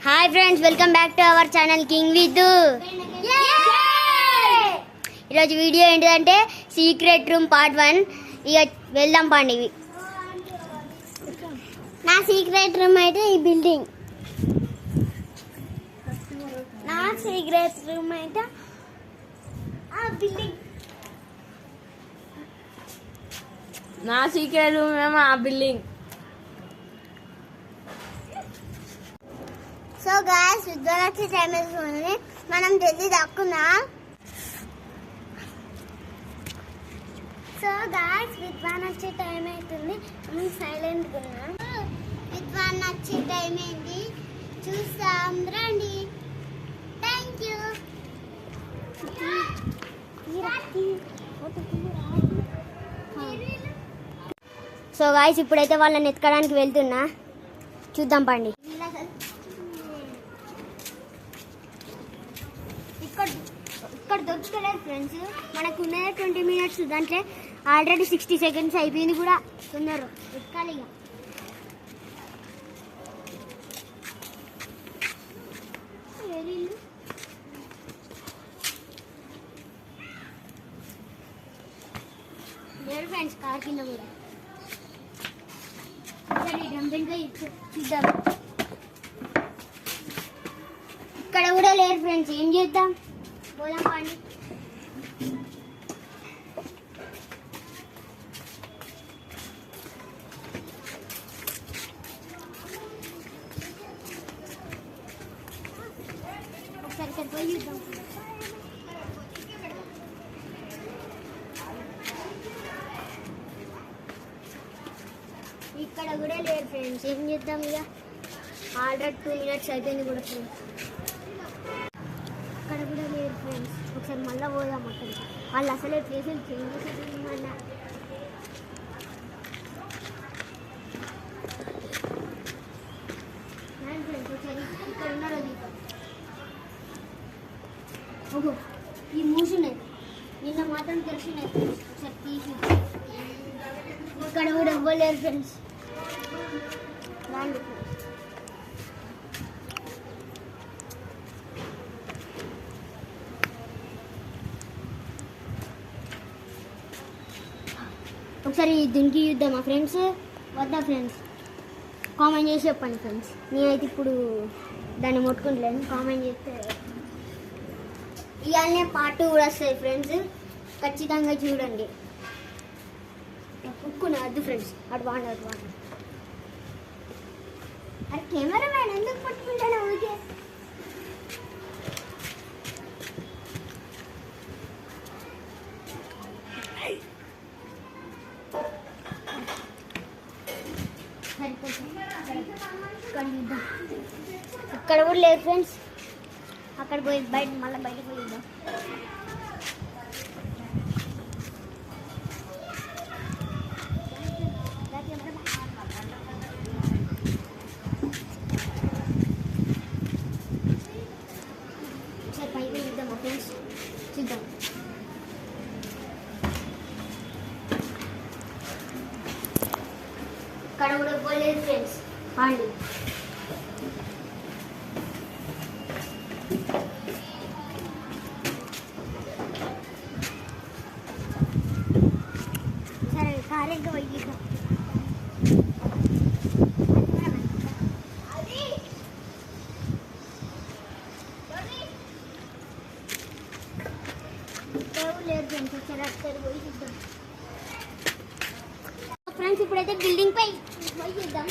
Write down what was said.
Hi friends, welcome back to our channel king Viddu. ఈరోజు video ఏంటిదంటే secret room part 1. ఇక వెళ్దాం పండి. నా సీక్రెట్ రూమ్ అయితే ఈ బిల్డింగ్. నా సీక్రెట్ రూమ్ అయితే ఆ బిల్డింగ్. నా సీక్రెట్ రూమ్ ఏమో ఆ బిల్డింగ్. సో గాయ్స్, విద్వానొచ్చే టైం వేసుకుని మనం జల్దీ దక్కున్నాం. సో గాయ్స్, విద్వానొచ్చే టైం అవుతుంది. మనం సైలెంట్గా ఉన్నాం. విద్వానొచ్చే టైం అయింది, చూస్తాం రండి. Thank you. సో గాయ్స్, ఇప్పుడైతే వాళ్ళని ఎత్తుకోవడానికి వెళ్తున్నా, చూద్దాం పండి. ఇక్కడ దొరుకుతలేదు ఫ్రెండ్స్, మనకు ఉన్నదే 20 minutes. దాంట్లో ఆల్రెడీ 60 seconds అయిపోయింది కూడా. తొందర ఎక్కాలి ఇక. లేరు ఫ్రెండ్స్, కార్ కింద కూడా. చూద్దాం. ఇక్కడ కూడా లేరు ఫ్రెండ్స్, ఏం చేద్దాం? పోదాం పండి. ఒకసారి ఇక్కడ పోయి చూద్దాం. ఇక్కడ కూడా లేరు ఫ్రెండ్స్, ఏం చేద్దాం ఇక? ఆల్రెడీ 2 minutes అయిపోయింది కూడా ఫ్రెండ్స్. అక్కడ కూడా లేరు ఫ్రెండ్స్, ఒకసారి మళ్ళీ పోదాం అక్కడికి. వాళ్ళు అసలే ప్లేసులు చేంజ్ చేసేమన్నా. ఫ్రెండ్స్, ఒకసారి ఇక్కడ ఉన్నారు. ఓహో, ఈ మూసున్నాయి, నిన్న మాత్రం తెలిసినాయి ఫ్రెండ్స్. ఒకసారి తీసి ఇక్కడ కూడా ఇవ్వలేరు ఫ్రెండ్స్. రాండి. ఒకసారి దీనికి చూద్దామా ఫ్రెండ్స్? వద్దా ఫ్రెండ్స్? కామెంట్ చేసి చెప్పండి ఫ్రెండ్స్. నేనైతే ఇప్పుడు దాన్ని ముట్టుకుంటలేను. కామెంట్ చేస్తే ఇవన్నీ పార్ట్ 2 కూడా వస్తాయి ఫ్రెండ్స్, ఖచ్చితంగా చూడండి. ఉక్కున వద్దు ఫ్రెండ్స్, అటు బాగుంది అటు బాగుంది. అరే కెమెరా మ్యాన్, ఎందుకు పట్టుకుంటాను ఊరికే? ఇక్కడ కూడా లేదు ఫ్రెండ్స్. అక్కడ పోయి బయట మళ్ళీ బయటకు పోయిద్దాం. ఒకసారి పైకి చూద్దామా ఫ్రెండ్స్? చూద్దాం. ఇక్కడ కూడా పోలేదు ఫ్రెండ్స్. అండి సరే, కాలేజ్గా పోయిద్దాం. లేదు ఫ్రెండ్స్, ఒకసారి అక్కడ పోయి చూద్దాం. ఫ్రెండ్స్, ఇప్పుడైతే బిల్డింగ్ పై పోయి చూద్దాం.